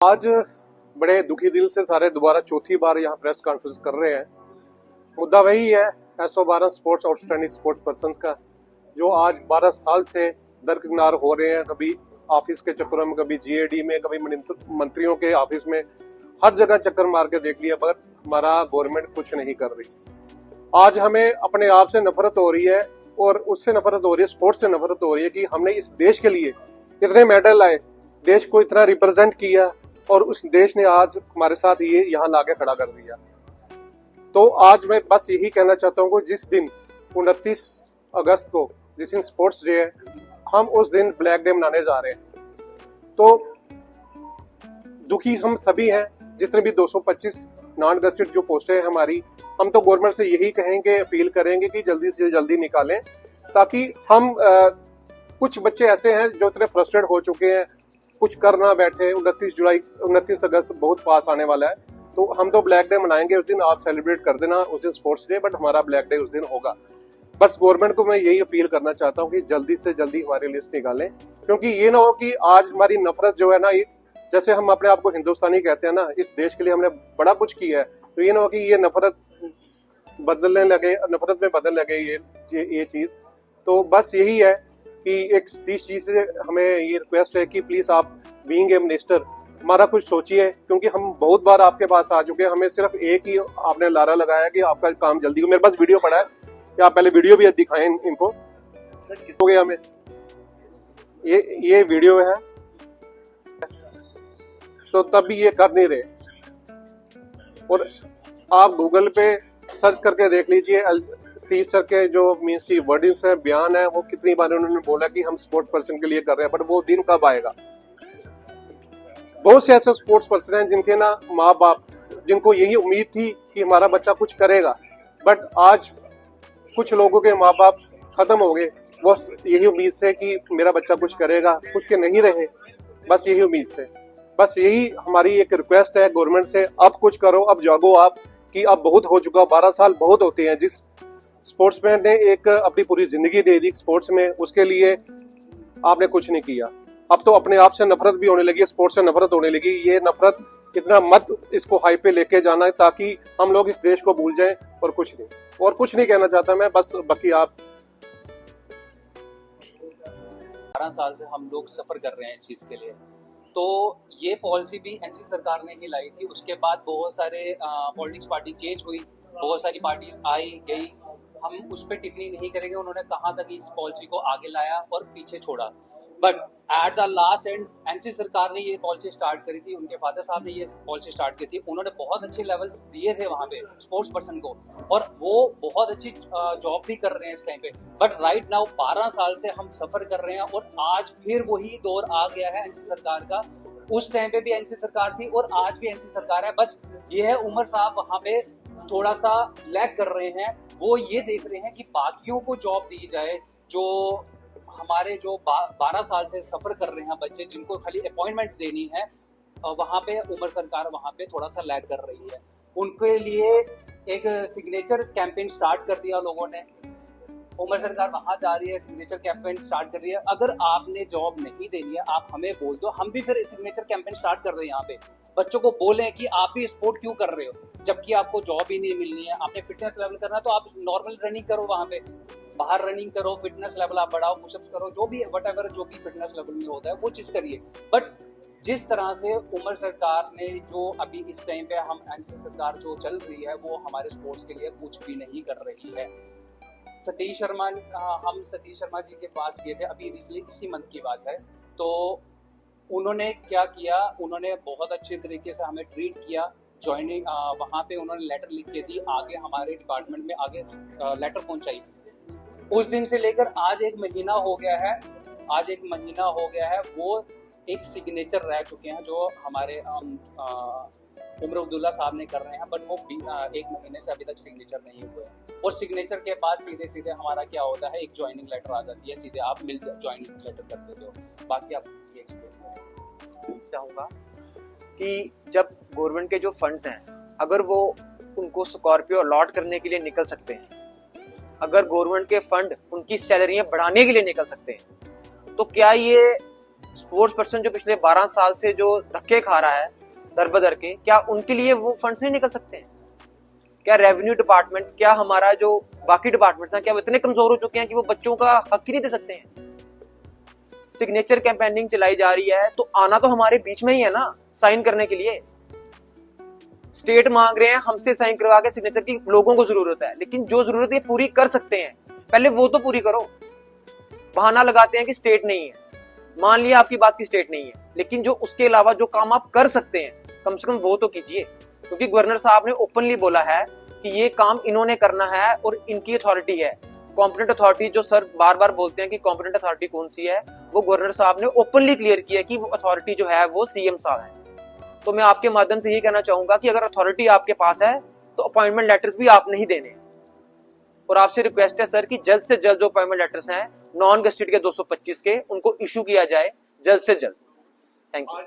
आज बड़े दुखी दिल से सारे दोबारा चौथी बार यहाँ प्रेस कॉन्फ्रेंस कर रहे हैं। मुद्दा वही है SO12 sports outstanding sports person का, जो आज 12 साल से दरकिनार हो रहे हैं। कभी ऑफिस के चक्करों में, कभी GAD में, कभी मंत्रियों के ऑफिस में, हर जगह चक्कर मार के देख लिया, पर हमारा गवर्नमेंट कुछ नहीं कर रही। आज हमें अपने आप से नफरत हो रही है, और उससे नफरत हो रही है, स्पोर्ट्स से नफरत हो रही है कि हमने इस देश के लिए इतने मेडल लाए, देश को इतना रिप्रेजेंट किया, और उस देश ने आज हमारे साथ ये यहाँ लाके खड़ा कर दिया। तो आज मैं बस यही कहना चाहता हूँ कि जिस दिन 29 अगस्त को, जिस दिन स्पोर्ट्स डे है, हम उस दिन ब्लैक डे मनाने जा रहे हैं। तो दुखी हम सभी हैं, जितने भी 225 नॉन गजेटेड जो पोस्टें हैं हमारी, हम तो गवर्नमेंट से यही कहेंगे, अपील करेंगे कि जल्दी से जल्दी निकालें, ताकि हम कुछ बच्चे ऐसे हैं जो इतने फ्रस्ट्रेट हो चुके हैं, कुछ कर ना बैठे। 29 अगस्त बहुत पास आने वाला है, तो हम तो ब्लैक डे मनाएंगे उस दिन, आप सेलिब्रेट कर देना उस दिन स्पोर्ट्स डे, बट हमारा ब्लैक डे उस दिन होगा। बस गवर्नमेंट को मैं यही अपील करना चाहता हूँ कि जल्दी से जल्दी हमारी लिस्ट निकालें, क्योंकि ये ना हो कि आज हमारी नफरत जो है ना, जैसे हम अपने आप को हिंदुस्तानी कहते हैं ना, इस देश के लिए हमने बड़ा कुछ किया है, तो ये ना हो कि ये नफरत में बदलने लगे ये चीज। तो बस यही है कि एक सतीश जी से हमें ये रिक्वेस्ट है कि प्लीज आप बीइंग ए मिनिस्टर हमारा कुछ सोचिए, क्योंकि हम बहुत बार आपके पास आ चुके हैं। हमें सिर्फ एक ही आपने लारा लगाया कि आपका काम जल्दी हो। मेरे पास वीडियो पड़ा है, कि आप पहले वीडियो भी दिखाएं इनको। हो गया हमें ये वीडियो है, तो तब भी ये कर नहीं रहे। और आप गूगल पे सर्च करके देख लीजिए, सतीश सर के जो मीन्स की वर्डिंग्स है, बयान है, वो कितनी बार उन्होंने बोला कि हम स्पोर्ट्स पर्सन के लिए कर रहे हैं, बट वो दिन कब आएगा। बहुत से ऐसे स्पोर्ट्स पर्सन हैं जिनके ना माँ बाप, जिनको यही उम्मीद थी कि हमारा बच्चा कुछ करेगा, बट आज कुछ लोगों के माँ बाप खत्म हो गए वो यही उम्मीद से कि मेरा बच्चा कुछ करेगा, कुछ के नहीं रहे, बस यही उम्मीद से। बस यही हमारी एक रिक्वेस्ट है गवर्नमेंट से, अब कुछ करो, अब जागो आप, कि अब बहुत हो चुका। 12 साल बहुत होते हैं। जिस स्पोर्ट्समैन ने एक अपनी पूरी जिंदगी दे दी स्पोर्ट्स में, उसके लिए आपने कुछ नहीं किया। अब तो अपने आप से नफरत भी होने लगी, स्पोर्ट्स से नफरत होने लगी। ये नफरत इतना मत इसको हाई पे लेके जाना, ताकि हम लोग इस देश को भूल जाएं, और कुछ नहीं कहना चाहता मैं। बस बाकी आप 12 साल से हम लोग सफर कर रहे हैं इस चीज के लिए। तो ये पॉलिसी भी NC सरकार ने ही लाई थी। उसके बाद बहुत सारे पॉलिटिक्स पार्टी चेंज हुई, बहुत सारी पार्टीज आई गई, हम उस पर टिप्पणी नहीं करेंगे उन्होंने कहाँ तक इस पॉलिसी को आगे लाया और पीछे छोड़ा। But at the last and NC सरकार ने ये पॉलिसी स्टार्ट करी थी, उनके फादर साहब ने ये पॉलिसी स्टार्ट की थी। उन्होंने बहुत अच्छे लेवल्स दिए थे वहाँ पे स्पोर्ट्स पर्सन को, और वो बहुत अच्छी जॉब भी कर रहे हैं इस टाइम पे। बट राइट नाउ 12 साल से हम सफर कर रहे हैं, और आज फिर वही दौर आ गया है NC सरकार का। उस टाइम पे भी NC सरकार थी और आज भी NC सरकार है। बस ये है उमर साहब वहाँ पे थोड़ा सा लैग कर रहे हैं। वो ये देख रहे हैं कि बाकियों को जॉब दी जाए, जो हमारे जो 12 साल से सफर कर रहे हैं बच्चे, जिनको खाली अपॉइंटमेंट देनी है, वहाँ पे उमर सरकार वहाँ पे थोड़ा सा लैग कर रही है। उनके लिए एक सिग्नेचर कैंपेन स्टार्ट कर दिया लोगों ने। उमर सरकार वहाँ जा रही है, सिग्नेचर कैंपेन स्टार्ट कर रही है। अगर आपने जॉब नहीं देनी है, आप हमें बोल दो, हम भी फिर सिग्नेचर कैंपेन स्टार्ट कर रहे हैं। यहाँ पे बच्चों को बोलें कि आप भी स्पोर्ट क्यों कर रहे हो, जबकि आपको जॉब ही नहीं मिलनी है। आपने फिटनेस लेवल करना है तो आप नॉर्मल रनिंग करो, वहाँ पे बाहर रनिंग करो, फिटनेस लेवल आप बढ़ाओ, पुशअप्स करो, जो भी व्हाटएवर जो भी फिटनेस लेवल में होता है वो चीज करिए। बट जिस तरह से उमर सरकार ने जो अभी इस टाइम पे हम NC सरकार जो चल रही है, वो हमारे स्पोर्ट्स के लिए कुछ भी नहीं कर रही है। सतीश शर्मा जी के पास गए थे अभी रिसेंटली, इसी मंथ की बात है। तो उन्होंने क्या किया, उन्होंने बहुत अच्छे तरीके से हमें ट्रीट किया। ज्वाइनिंग वहाँ पे उन्होंने लेटर लिख के दी, आगे हमारे डिपार्टमेंट में आगे लेटर पहुँचाई। उस दिन से लेकर आज एक महीना हो गया है, वो एक सिग्नेचर रह चुके हैं जो हमारे उमर अब्दुल्ला साहब ने कर रहे हैं, बट वो 1 महीने से अभी तक सिग्नेचर नहीं हुए। और सिग्नेचर के बाद सीधे हमारा क्या होता है, एक ज्वाइनिंग लेटर आ जाती है, सीधे आप ज्वाइनिंग लेटर कर देते हो। बाकी आप ये चाहूँगा कि जब गवर्नमेंट के जो फंड्स हैं, अगर वो उनको स्कॉर्पियो अलॉट करने के लिए निकल सकते हैं, अगर गवर्नमेंट के फंड उनकी सैलरियां बढ़ाने के लिए निकल सकते हैं, तो क्या ये स्पोर्ट्स पर्सन जो पिछले 12 साल से जो धक्के खा रहा है दर बदर के, क्या उनके लिए वो फंड्स नहीं निकल सकते हैं? क्या रेवेन्यू डिपार्टमेंट, क्या हमारा जो बाकी डिपार्टमेंट्स हैं, क्या वो इतने कमजोर हो चुके हैं कि वो बच्चों का हक ही नहीं दे सकते हैं? सिग्नेचर कैंपेनिंग चलाई जा रही है तो आना तो हमारे बीच में ही है ना साइन करने के लिए। स्टेट मांग रहे हैं हमसे साइन करवा के सिग्नेचर की, लोगों को जरूरत है, लेकिन जो जरूरत है पूरी कर सकते हैं, पहले वो तो पूरी करो। बहाना लगाते हैं कि स्टेट नहीं है, मान लिया आपकी बात की स्टेट नहीं है, लेकिन जो उसके अलावा जो काम आप कर सकते हैं कम से कम वो तो कीजिए। क्योंकि गवर्नर साहब ने ओपनली बोला है कि ये काम इन्होंने करना है और इनकी अथॉरिटी है। कॉम्पिटेंट अथॉरिटी जो सर बार बार बोलते हैं कि कॉम्पिटेंट अथॉरिटी कौन सी है, वो गवर्नर साहब ने ओपनली क्लियर किया कि वो अथॉरिटी जो है वो सीएम साहब है। तो मैं आपके माध्यम से ये कहना चाहूंगा कि अगर अथॉरिटी आपके पास है तो अपॉइंटमेंट लेटर्स भी आप नहीं देने। और आपसे रिक्वेस्ट है सर कि जल्द से जल्द जो अपॉइंटमेंट लेटर्स हैं नॉन गस्टेड के 225 के, उनको इशू किया जाए जल्द से जल्द। Thank you.